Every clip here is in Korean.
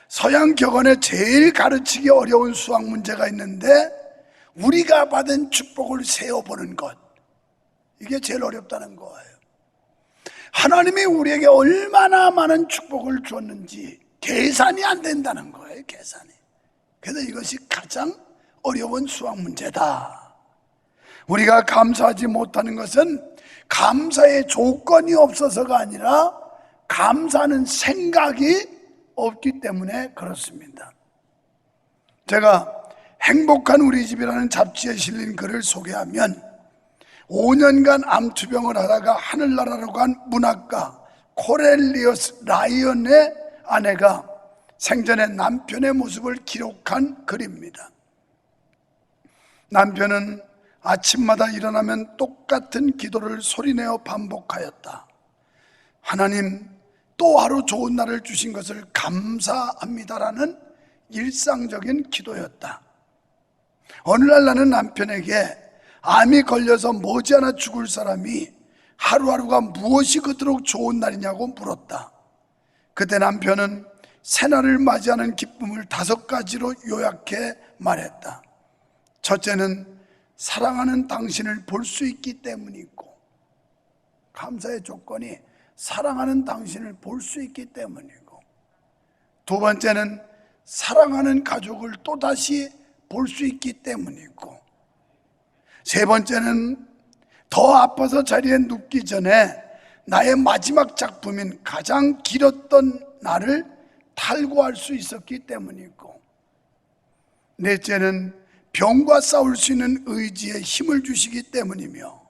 서양 격언에 제일 가르치기 어려운 수학 문제가 있는데 우리가 받은 축복을 세어보는 것, 이게 제일 어렵다는 거예요. 하나님이 우리에게 얼마나 많은 축복을 줬는지 계산이 안 된다는 거예요. 계산이. 그래서 이것이 가장 어려운 수학 문제다. 우리가 감사하지 못하는 것은 감사의 조건이 없어서가 아니라 감사하는 생각이 없기 때문에 그렇습니다. 제가 행복한 우리 집이라는 잡지에 실린 글을 소개하면 5년간 암투병을 하다가 하늘나라로 간 문학가 코넬리어스 라이언의 아내가 생전에 남편의 모습을 기록한 글입니다. 남편은 아침마다 일어나면 똑같은 기도를 소리내어 반복하였다. 하나님, 또 하루 좋은 날을 주신 것을 감사합니다라는 일상적인 기도였다. 어느 날 나는 남편에게 암이 걸려서 머지않아 죽을 사람이 하루하루가 무엇이 그토록 좋은 날이냐고 물었다. 그때 남편은 새날을 맞이하는 기쁨을 5가지로 요약해 말했다. 첫째는 사랑하는 당신을 볼 수 있기 때문이고, 감사의 조건이 사랑하는 당신을 볼 수 있기 때문이고, 두 번째는 사랑하는 가족을 또다시 볼 수 있기 때문이고, 세 번째는 더 아파서 자리에 눕기 전에 나의 마지막 작품인 가장 길었던 날을 탈구할 수 있었기 때문이고, 넷째는 병과 싸울 수 있는 의지에 힘을 주시기 때문이며,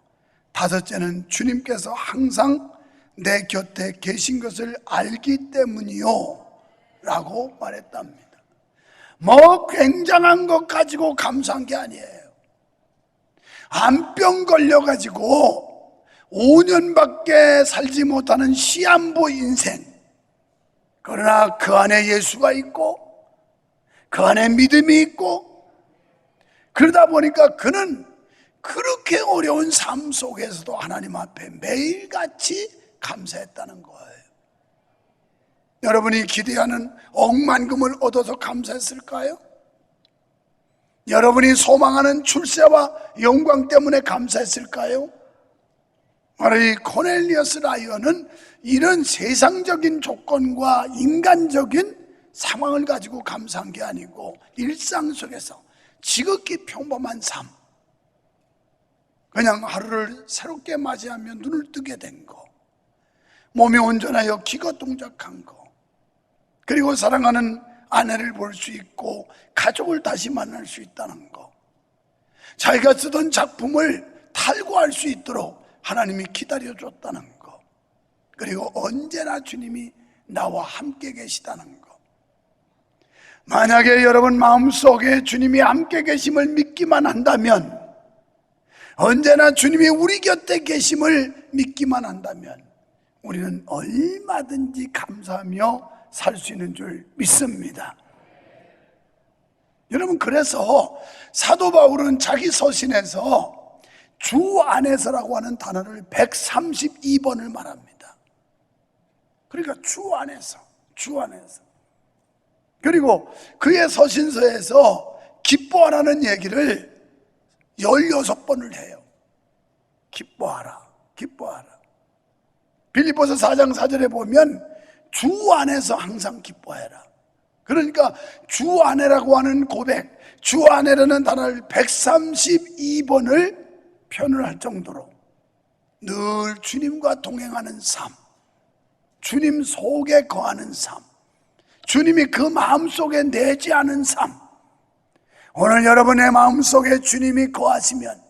다섯째는 주님께서 항상 내 곁에 계신 것을 알기 때문이요 라고 말했답니다. 뭐 굉장한 것 가지고 감사한 게 아니에요. 암병 걸려가지고 5년밖에 살지 못하는 시한부 인생, 그러나 그 안에 예수가 있고 그 안에 믿음이 있고, 그러다 보니까 그는 그렇게 어려운 삶 속에서도 하나님 앞에 매일같이 감사했다는 거예요. 여러분이 기대하는 억만금을 얻어서 감사했을까요? 여러분이 소망하는 출세와 영광 때문에 감사했을까요? 바로 이 코넬리어스 라이언은 이런 세상적인 조건과 인간적인 상황을 가지고 감사한 게 아니고 일상 속에서 지극히 평범한 삶, 그냥 하루를 새롭게 맞이하며 눈을 뜨게 된 거, 몸이 온전하여 기가 동작한 거, 그리고 사랑하는 아내를 볼 수 있고 가족을 다시 만날 수 있다는 거, 자기가 쓰던 작품을 탈구할 수 있도록 하나님이 기다려줬다는 거, 그리고 언제나 주님이 나와 함께 계시다는 거. 만약에 여러분 마음속에 주님이 함께 계심을 믿기만 한다면, 언제나 주님이 우리 곁에 계심을 믿기만 한다면 우리는 얼마든지 감사하며 살 수 있는 줄 믿습니다. 여러분, 그래서 사도 바울은 자기 서신에서 주 안에서라고 하는 단어를 132번을 말합니다. 그러니까 주 안에서, 주 안에서. 그리고 그의 서신서에서 기뻐하라는 얘기를 16번을 해요. 기뻐하라, 기뻐하라. 빌립보서 4장 4절에 보면 주 안에서 항상 기뻐해라. 그러니까 주 안에라고 하는 고백, 주 안에라는 단어를 132번을 표현할 정도로 늘 주님과 동행하는 삶, 주님 속에 거하는 삶, 주님이 그 마음속에 내재하는 삶. 오늘 여러분의 마음속에 주님이 거하시면,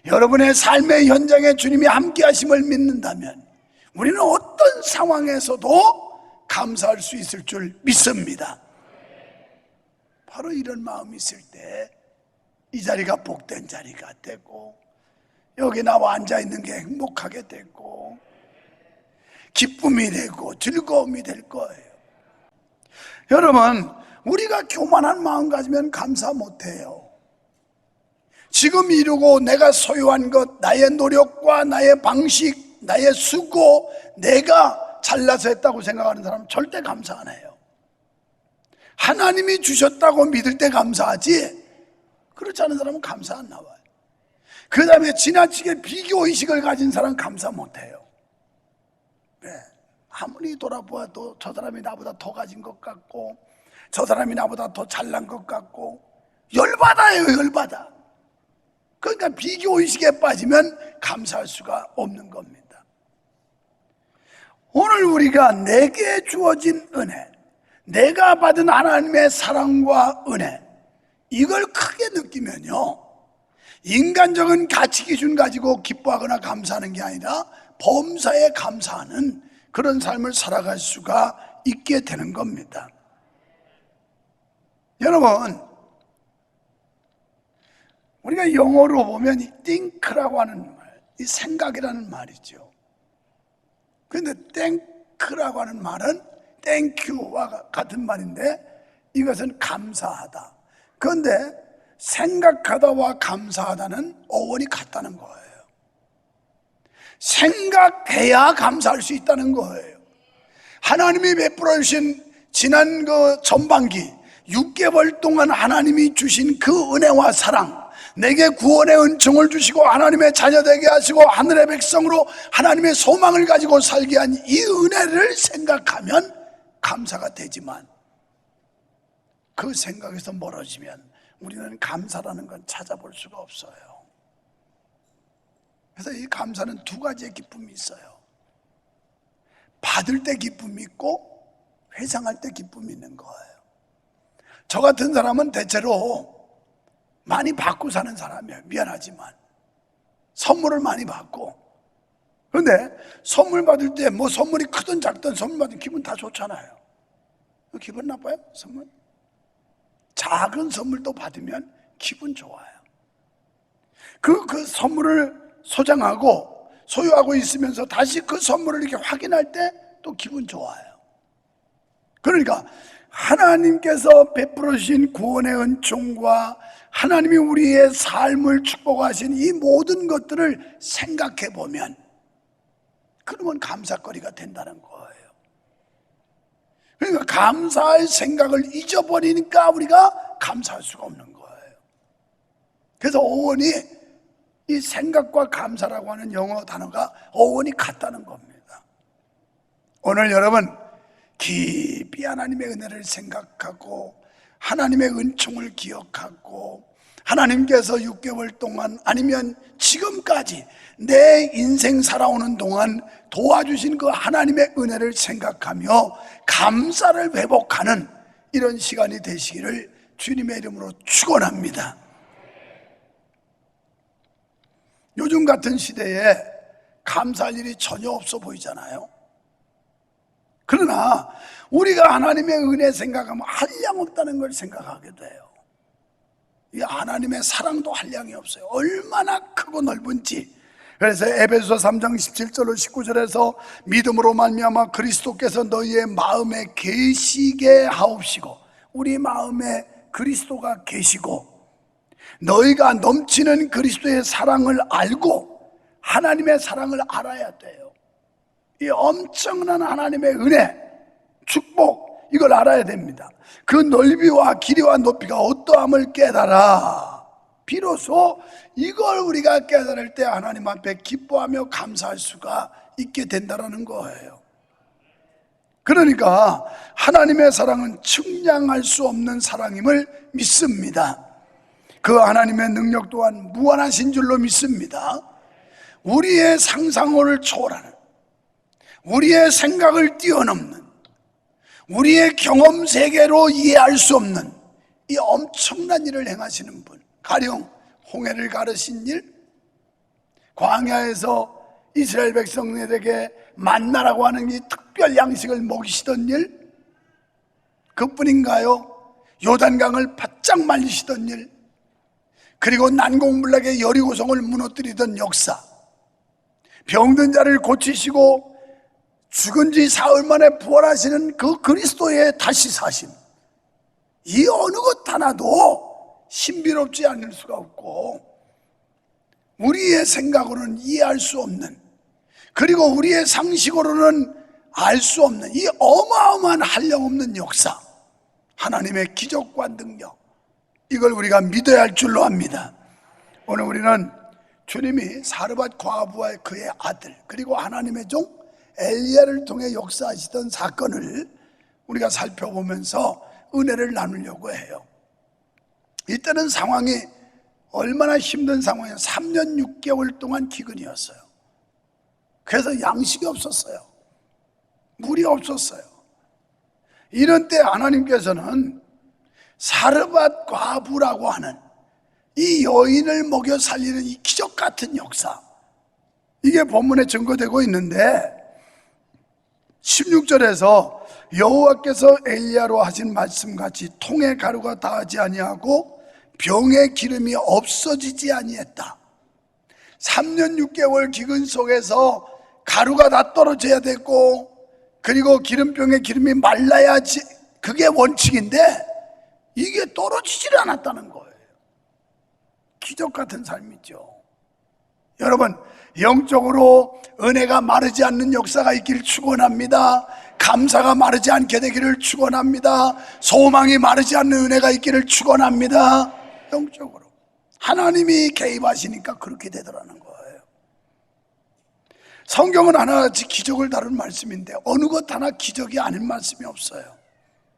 여러분의 삶의 현장에 주님이 함께 하심을 믿는다면 우리는 어떤 상황에서도 감사할 수 있을 줄 믿습니다. 바로 이런 마음이 있을 때 이 자리가 복된 자리가 되고, 여기 나와 앉아있는 게 행복하게 되고 기쁨이 되고 즐거움이 될 거예요. 여러분, 우리가 교만한 마음 가지면 감사 못해요. 지금 이루고 내가 소유한 것, 나의 노력과 나의 방식, 나의 수고, 내가 잘나서 했다고 생각하는 사람은 절대 감사 안 해요. 하나님이 주셨다고 믿을 때 감사하지, 그렇지 않은 사람은 감사 안 나와요. 그 다음에 지나치게 비교의식을 가진 사람은 감사 못해요. 네. 아무리 돌아보아도 저 사람이 나보다 더 가진 것 같고, 저 사람이 나보다 더 잘난 것 같고, 열받아요, 열받아. 그러니까 비교의식에 빠지면 감사할 수가 없는 겁니다. 오늘 우리가 내게 주어진 은혜, 내가 받은 하나님의 사랑과 은혜, 이걸 크게 느끼면요, 인간적인 가치 기준 가지고 기뻐하거나 감사하는 게 아니라 범사에 감사하는 그런 삶을 살아갈 수가 있게 되는 겁니다. 여러분, 우리가 영어로 보면 이 think라고 하는 말, 이 생각이라는 말이죠. 그런데 think라고 하는 말은 thank you와 같은 말인데, 이것은 감사하다. 그런데 생각하다와 감사하다는 어원이 같다는 거예요. 생각해야 감사할 수 있다는 거예요. 하나님이 베풀어 주신 지난 그 전반기 6개월 동안 하나님이 주신 그 은혜와 사랑, 내게 구원의 은총을 주시고 하나님의 자녀 되게 하시고 하늘의 백성으로 하나님의 소망을 가지고 살게 한 이 은혜를 생각하면 감사가 되지만, 그 생각에서 멀어지면 우리는 감사라는 건 찾아볼 수가 없어요. 그래서 이 감사는 두 가지의 기쁨이 있어요. 받을 때 기쁨이 있고 회상할 때 기쁨이 있는 거예요. 저 같은 사람은 대체로 많이 받고 사는 사람이에요. 미안하지만 선물을 많이 받고, 그런데 선물 받을 때 뭐 선물이 크든 작든 선물 받으면 기분 다 좋잖아요. 기분 나빠요? 선물? 작은 선물도 받으면 기분 좋아요. 그 선물을 소장하고 소유하고 있으면서 다시 그 선물을 이렇게 확인할 때 또 기분 좋아요. 그러니까 하나님께서 베풀어 주신 구원의 은총과 하나님이 우리의 삶을 축복하신 이 모든 것들을 생각해 보면, 그러면 감사거리가 된다는 거예요. 그러니까 감사할 생각을 잊어버리니까 우리가 감사할 수가 없는 거예요. 그래서 어원이, 이 생각과 감사라고 하는 영어 단어가 어원이 같다는 겁니다. 오늘 여러분, 깊이 하나님의 은혜를 생각하고 하나님의 은총을 기억하고 하나님께서 6개월 동안 아니면 지금까지 내 인생 살아오는 동안 도와주신 그 하나님의 은혜를 생각하며 감사를 회복하는 이런 시간이 되시기를 주님의 이름으로 축원합니다. 요즘 같은 시대에 감사할 일이 전혀 없어 보이잖아요. 그러나 우리가 하나님의 은혜 생각하면 한량 없다는 걸 생각하게 돼요. 이 하나님의 사랑도 한량이 없어요. 얼마나 크고 넓은지. 그래서 에베소 3장 17절로 19절에서 믿음으로 말미암아 그리스도께서 너희의 마음에 계시게 하옵시고, 우리 마음에 그리스도가 계시고 너희가 넘치는 그리스도의 사랑을 알고 하나님의 사랑을 알아야 돼요. 이 엄청난 하나님의 은혜, 축복, 이걸 알아야 됩니다. 그 넓이와 길이와 높이가 어떠함을 깨달아 비로소 이걸 우리가 깨달을 때 하나님 앞에 기뻐하며 감사할 수가 있게 된다는 거예요. 그러니까 하나님의 사랑은 측량할 수 없는 사랑임을 믿습니다. 그 하나님의 능력 또한 무한하신 줄로 믿습니다. 우리의 상상을 초월하는, 우리의 생각을 뛰어넘는, 우리의 경험 세계로 이해할 수 없는 이 엄청난 일을 행하시는 분, 가령 홍해를 가르신 일, 광야에서 이스라엘 백성들에게 만나라고 하는 이 특별 양식을 먹이시던 일, 그뿐인가요? 요단강을 바짝 말리시던 일, 그리고 난공불락의 여리고성을 무너뜨리던 역사, 병든 자를 고치시고 죽은 지 사흘 만에 부활하시는 그 그리스도의 다시 사심, 이 어느 것 하나도 신비롭지 않을 수가 없고 우리의 생각으로는 이해할 수 없는, 그리고 우리의 상식으로는 알 수 없는 이 어마어마한 한량없는 역사, 하나님의 기적과 능력, 이걸 우리가 믿어야 할 줄로 압니다. 오늘 우리는 주님이 사르밧 과부와 그의 아들, 그리고 하나님의 종 엘리야를 통해 역사하시던 사건을 우리가 살펴보면서 은혜를 나누려고 해요. 이때는 상황이 얼마나 힘든 상황이에요. 3년 6개월 동안 기근이었어요. 그래서 양식이 없었어요. 물이 없었어요. 이런 때 하나님께서는 사르밧 과부라고 하는 이 여인을 먹여 살리는 이 기적 같은 역사, 이게 본문에 증거되고 있는데 16절에서 여호와께서 엘리야로 하신 말씀같이 통에 가루가 다하지 아니하고 병에 기름이 없어지지 아니했다. 3년 6개월 기근 속에서 가루가 다 떨어져야 되고, 그리고 기름병에 기름이 말라야지, 그게 원칙인데 이게 떨어지질 않았다는 거예요. 기적 같은 삶이죠. 여러분, 영적으로 은혜가 마르지 않는 역사가 있기를 축원합니다. 감사가 마르지 않게 되기를 축원합니다. 소망이 마르지 않는 은혜가 있기를 축원합니다. 영적으로 하나님이 개입하시니까 그렇게 되더라는 거예요. 성경은 하나같이 기적을 다룬 말씀인데 어느 것 하나 기적이 아닌 말씀이 없어요.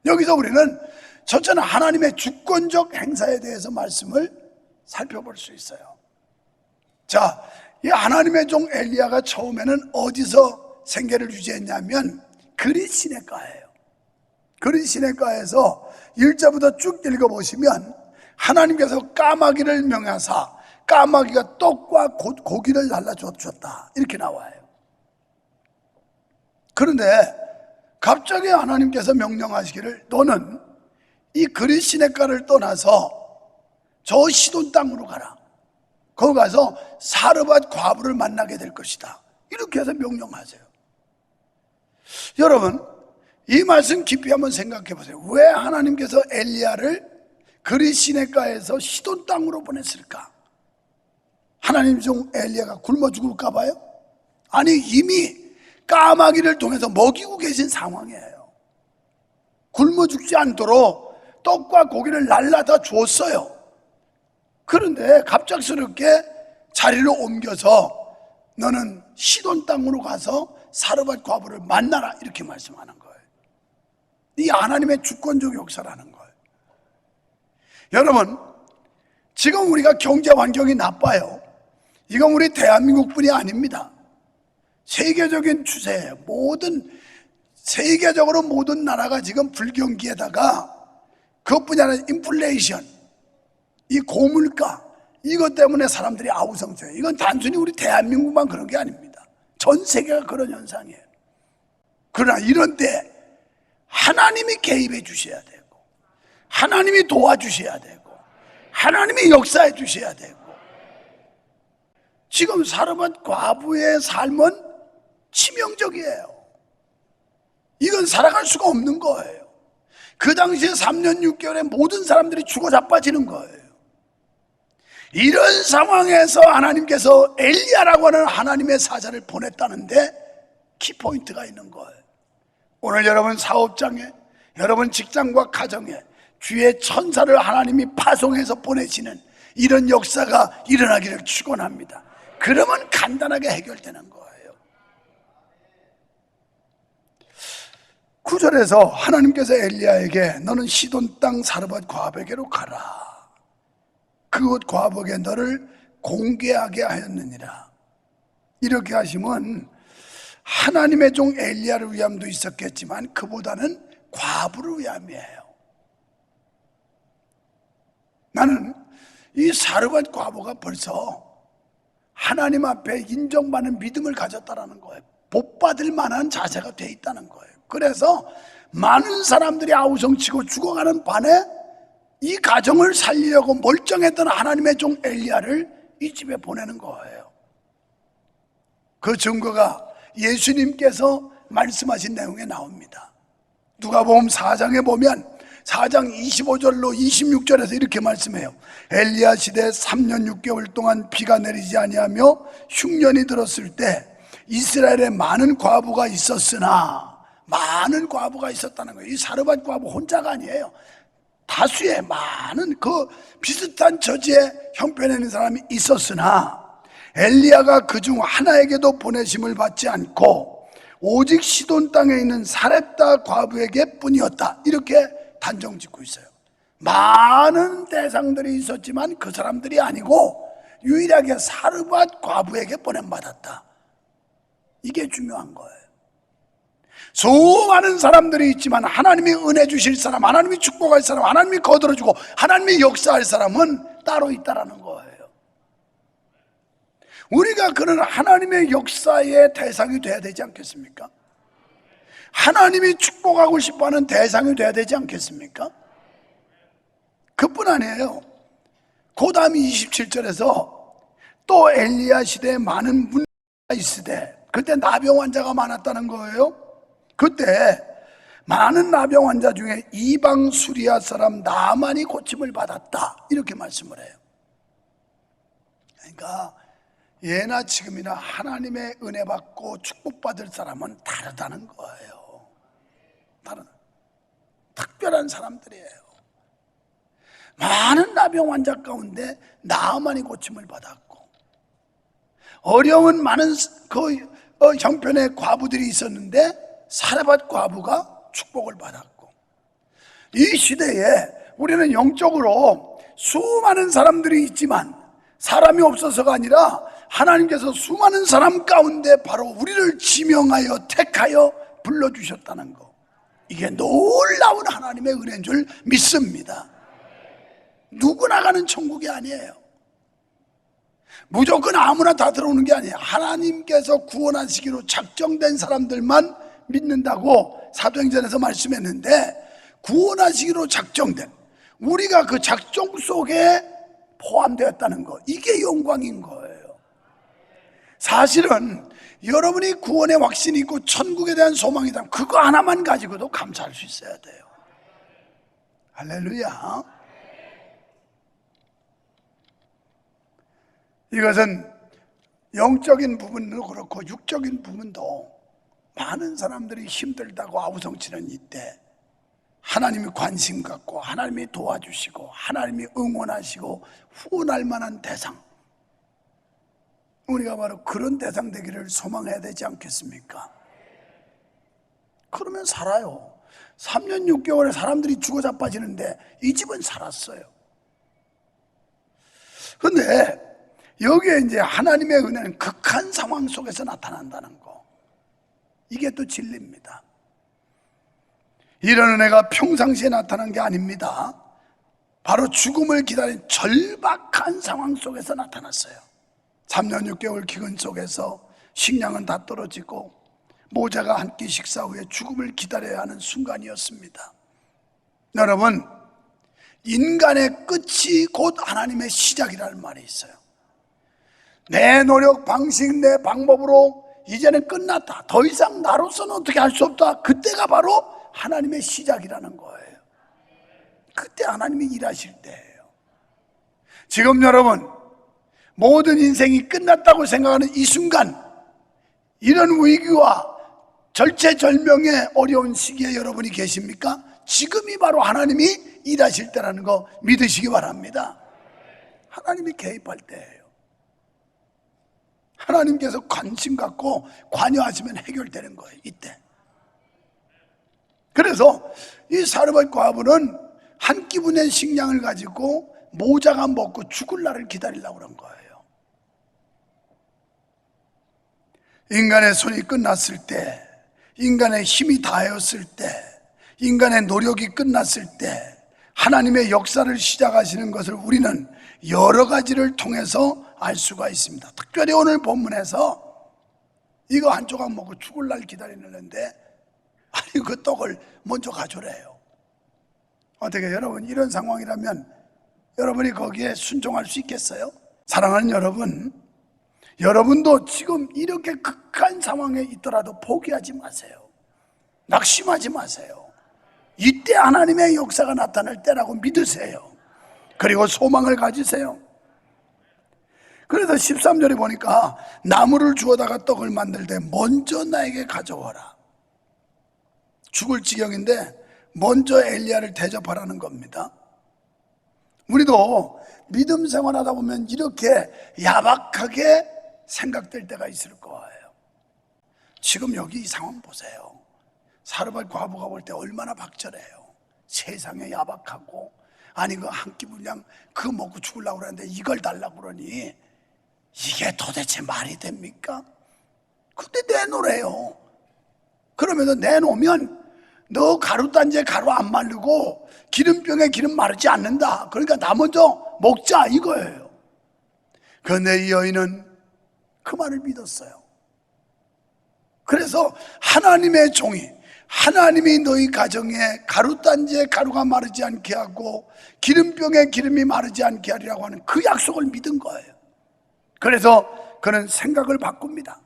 여기서 우리는 첫째는 하나님의 주권적 행사에 대해서 말씀을 살펴볼 수 있어요. 자, 이 하나님의 종 엘리야가 처음에는 어디서 생계를 유지했냐면 그릿 시내가예요. 그릿 시내가에서 1절부터 쭉 읽어보시면 하나님께서 까마귀를 명하사 까마귀가 떡과 고기를 날라주었다, 이렇게 나와요. 그런데 갑자기 하나님께서 명령하시기를 너는 이 그릿 시내가를 떠나서 저 시돈 땅으로 가라. 거기 가서 사르밧 과부를 만나게 될 것이다, 이렇게 해서 명령하세요. 여러분, 이 말씀 깊이 한번 생각해 보세요. 왜 하나님께서 엘리야를 그릿 시내가에서 시돈 땅으로 보냈을까? 하나님 종 엘리야가 굶어 죽을까 봐요? 아니, 이미 까마귀를 통해서 먹이고 계신 상황이에요. 굶어 죽지 않도록 떡과 고기를 날라다 줬어요. 그런데 갑작스럽게 자리를 옮겨서 너는 시돈 땅으로 가서 사르밧 과부를 만나라, 이렇게 말씀하는 거예요. 이 하나님의 주권적 역사라는 거예요. 여러분, 지금 우리가 경제 환경이 나빠요. 이건 우리 대한민국뿐이 아닙니다. 세계적인 추세예요. 세계적으로 모든 나라가 지금 불경기에다가 그것뿐이 아니라 인플레이션, 이 고물가, 이것 때문에 사람들이 아우성쳐요. 이건 단순히 우리 대한민국만 그런 게 아닙니다. 전 세계가 그런 현상이에요. 그러나 이런 때 하나님이 개입해 주셔야 되고, 하나님이 도와주셔야 되고, 하나님이 역사해 주셔야 되고. 지금 사르밧 과부의 삶은 치명적이에요. 이건 살아갈 수가 없는 거예요. 그 당시에 3년 6개월에 모든 사람들이 죽어 자빠지는 거예요. 이런 상황에서 하나님께서 엘리야라고 하는 하나님의 사자를 보냈다는데 키포인트가 있는 거예요. 오늘 여러분 사업장에, 여러분 직장과 가정에 주의 천사를 하나님이 파송해서 보내시는 이런 역사가 일어나기를 축원합니다. 그러면 간단하게 해결되는 거예요. 9절에서 하나님께서 엘리야에게 너는 시돈 땅 사르밧 과부에게로 가라. 그곳 과부에게 너를 공개하게 하였느니라. 이렇게 하시면 하나님의 종 엘리야를 위함도 있었겠지만 그보다는 과부를 위함이에요. 나는 이 사르밧 과부가 벌써 하나님 앞에 인정받는 믿음을 가졌다는 거예요. 복받을 만한 자세가 돼 있다는 거예요. 그래서 많은 사람들이 아우성치고 죽어가는 반에 이 가정을 살리려고 멀쩡했던 하나님의 종 엘리야를 이 집에 보내는 거예요. 그 증거가 예수님께서 말씀하신 내용에 나옵니다. 누가복음 4장에 보면 4장 25절로 26절에서 이렇게 말씀해요. 엘리야 시대 3년 6개월 동안 비가 내리지 아니하며 흉년이 들었을 때 이스라엘에 많은 과부가 있었으나 많은 과부가 있었다는 거예요. 이 사르밧 과부 혼자가 아니에요. 다수의 많은 그 비슷한 처지에 형편에 있는 사람이 있었으나 엘리야가 그중 하나에게도 보내심을 받지 않고 오직 시돈 땅에 있는 사렙다 과부에게 뿐이었다. 이렇게 단정 짓고 있어요. 많은 대상들이 있었지만 그 사람들이 아니고 유일하게 사르밧 과부에게 보냄받았다. 이게 중요한 거예요. 수많은 사람들이 있지만 하나님이 은혜 주실 사람, 하나님이 축복할 사람, 하나님이 거들어주고 하나님이 역사할 사람은 따로 있다라는 거예요. 우리가 그런 하나님의 역사의 대상이 돼야 되지 않겠습니까? 하나님이 축복하고 싶어하는 대상이 돼야 되지 않겠습니까? 그뿐 아니에요. 그 다음 27절에서 또 엘리야 시대에 많은 문제가 있으되, 그때 나병 환자가 많았다는 거예요. 그때 많은 나병 환자 중에 이방 수리아 사람 나만이 고침을 받았다, 이렇게 말씀을 해요. 그러니까 예나 지금이나 하나님의 은혜 받고 축복받을 사람은 다르다는 거예요. 다른 특별한 사람들이에요. 많은 나병 환자 가운데 나만이 고침을 받았고, 어려운 많은 형편의 과부들이 있었는데 사르밧 과부가 축복을 받았고, 이 시대에 우리는 영적으로 수많은 사람들이 있지만 사람이 없어서가 아니라 하나님께서 수많은 사람 가운데 바로 우리를 지명하여 택하여 불러주셨다는 거, 이게 놀라운 하나님의 은혜인 줄 믿습니다. 누구나 가는 천국이 아니에요. 무조건 아무나 다 들어오는 게 아니에요. 하나님께서 구원하시기로 작정된 사람들만 믿는다고 사도행전에서 말씀했는데, 구원하시기로 작정된, 우리가 그 작정 속에 포함되었다는 거, 이게 영광인 거예요. 사실은 여러분이 구원의 확신이 있고 천국에 대한 소망이 있다면 그거 하나만 가지고도 감사할 수 있어야 돼요. 할렐루야. 이것은 영적인 부분도 그렇고 육적인 부분도 많은 사람들이 힘들다고 아우성치는 이때 하나님이 관심 갖고 하나님이 도와주시고 하나님이 응원하시고 후원할 만한 대상, 우리가 바로 그런 대상 되기를 소망해야 되지 않겠습니까? 그러면 살아요. 3년 6개월에 사람들이 죽어 자빠지는데 이 집은 살았어요. 그런데 여기에 이제 하나님의 은혜는 극한 상황 속에서 나타난다는 거, 이게 또 진리입니다. 이런 은혜가 평상시에 나타난 게 아닙니다. 바로 죽음을 기다린 절박한 상황 속에서 나타났어요. 3년 6개월 기근 속에서 식량은 다 떨어지고 모자가 한 끼 식사 후에 죽음을 기다려야 하는 순간이었습니다. 여러분, 인간의 끝이 곧 하나님의 시작이라는 말이 있어요. 내 노력, 방식, 내 방법으로 이제는 끝났다, 더 이상 나로서는 어떻게 할 수 없다, 그때가 바로 하나님의 시작이라는 거예요. 그때 하나님이 일하실 때예요. 지금 여러분, 모든 인생이 끝났다고 생각하는 이 순간, 이런 위기와 절체절명의 어려운 시기에 여러분이 계십니까? 지금이 바로 하나님이 일하실 때라는 거 믿으시기 바랍니다. 하나님이 개입할 때예요. 하나님께서 관심 갖고 관여하시면 해결되는 거예요, 이때. 그래서 이 사르밧 과부는 한 끼분의 식량을 가지고 모자가 먹고 죽을 날을 기다리려고 그런 거예요. 인간의 손이 끝났을 때, 인간의 힘이 다하였을 때, 인간의 노력이 끝났을 때 하나님의 역사를 시작하시는 것을 우리는 여러 가지를 통해서 알 수가 있습니다. 특별히 오늘 본문에서 이거 한 조각 먹고 죽을 날 기다리는데, 아니 그 떡을 먼저 가져래요. 어떻게 여러분, 이런 상황이라면 여러분이 거기에 순종할 수 있겠어요? 사랑하는 여러분, 여러분도 지금 이렇게 극한 상황에 있더라도 포기하지 마세요. 낙심하지 마세요. 이때 하나님의 역사가 나타날 때라고 믿으세요. 그리고 소망을 가지세요. 그래서 13절에 보니까 나무를 주워다가 떡을 만들 때 먼저 나에게 가져와라. 죽을 지경인데 먼저 엘리야를 대접하라는 겁니다. 우리도 믿음 생활하다 보면 이렇게 야박하게 생각될 때가 있을 거예요. 지금 여기 이 상황 보세요. 사르밧 과부가 볼 때 얼마나 박절해요. 세상에 야박하고, 아니 그 한 끼 분량 그거 먹고 죽으려고 그러는데 이걸 달라고 그러니 이게 도대체 말이 됩니까? 근데 내놓으래요. 그러면서 내놓으면 너 가루단지에 가루 안 마르고 기름병에 기름 마르지 않는다. 그러니까 나 먼저 먹자 이거예요. 그런데 이 여인은 그 말을 믿었어요. 그래서 하나님의 종이, 하나님이 너희 가정에 가루단지에 가루가 마르지 않게 하고 기름병에 기름이 마르지 않게 하리라고 하는 그 약속을 믿은 거예요. 그래서 그는 생각을 바꿉니다.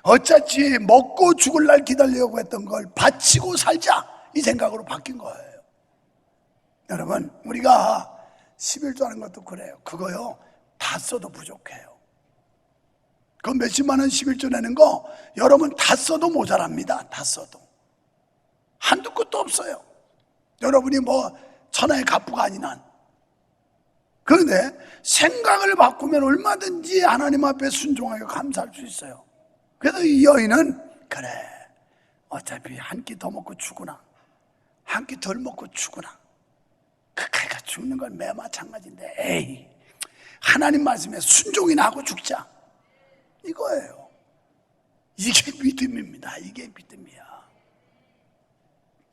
어차피 먹고 죽을 날 기다리려고 했던 걸 바치고 살자, 이 생각으로 바뀐 거예요. 여러분, 우리가 11조 하는 것도 그래요. 그거요 다 써도 부족해요. 그 몇십만 원 11조 내는 거 여러분 다 써도 모자랍니다. 다 써도 한두 끝도 없어요. 여러분이 뭐 천하의 갑부가 아닌 한. 그런데 생각을 바꾸면 얼마든지 하나님 앞에 순종하게 감사할 수 있어요. 그래서 이 여인은 그래, 어차피 한 끼 더 먹고 죽으나 한 끼 덜 먹고 죽으나 그 칼가 죽는 건 매 마찬가지인데 에이, 하나님 말씀에 순종이나 하고 죽자, 이거예요. 이게 믿음입니다. 이게 믿음이야.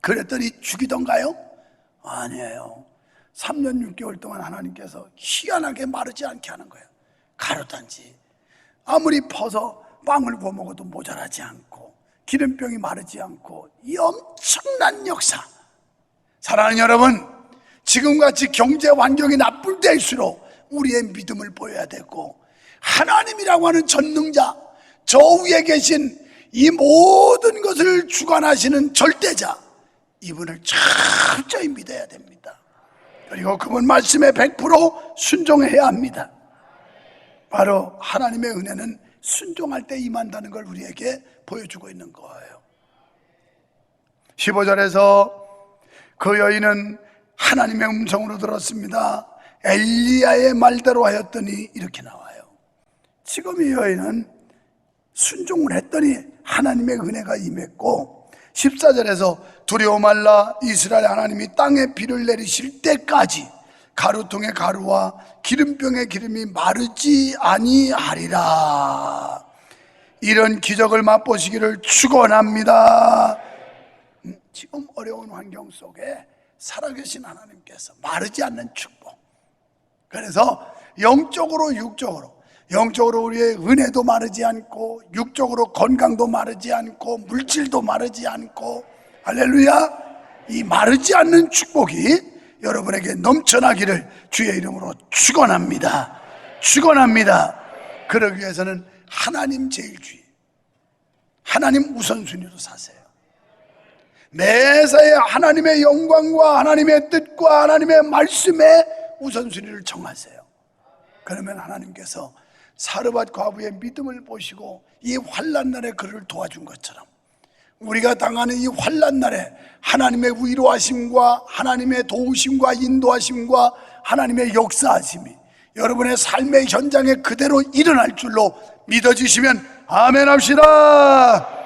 그랬더니 죽이던가요? 아니에요. 3년 6개월 동안 하나님께서 희한하게 마르지 않게 하는 거예요. 가루단지 아무리 퍼서 빵을 구워 먹어도 모자라지 않고 기름병이 마르지 않고, 이 엄청난 역사. 사랑하는 여러분, 지금같이 경제 환경이 나쁠 때일수록 우리의 믿음을 보여야 되고, 하나님이라고 하는 전능자, 저 위에 계신 이 모든 것을 주관하시는 절대자, 이분을 철저히 믿어야 됩니다. 그리고 그분 말씀에 100% 순종해야 합니다. 바로 하나님의 은혜는 순종할 때 임한다는 걸 우리에게 보여주고 있는 거예요. 15절에서 그 여인은 하나님의 음성으로 들었습니다. 엘리야의 말대로 하였더니 이렇게 나와요. 지금 이 여인은 순종을 했더니 하나님의 은혜가 임했고, 14절에서 두려워 말라, 이스라엘 하나님이 땅에 비를 내리실 때까지 가루통의 가루와 기름병의 기름이 마르지 아니하리라. 이런 기적을 맛보시기를 축원합니다. 지금 어려운 환경 속에 살아계신 하나님께서 마르지 않는 축복. 그래서 영적으로 영적으로 우리의 은혜도 마르지 않고, 육적으로 건강도 마르지 않고, 물질도 마르지 않고, 할렐루야, 이 마르지 않는 축복이 여러분에게 넘쳐나기를 주의 이름으로 축원합니다. 축원합니다. 그러기 위해서는 하나님 제일주의, 하나님 우선순위로 사세요. 매사에 하나님의 영광과 하나님의 뜻과 하나님의 말씀에 우선순위를 정하세요. 그러면 하나님께서 사르밧 과부의 믿음을 보시고 이 환난 날에 그를 도와준 것처럼, 우리가 당하는 이 환난 날에 하나님의 위로하심과 하나님의 도우심과 인도하심과 하나님의 역사하심이 여러분의 삶의 현장에 그대로 일어날 줄로 믿어지시면 아멘 합시다.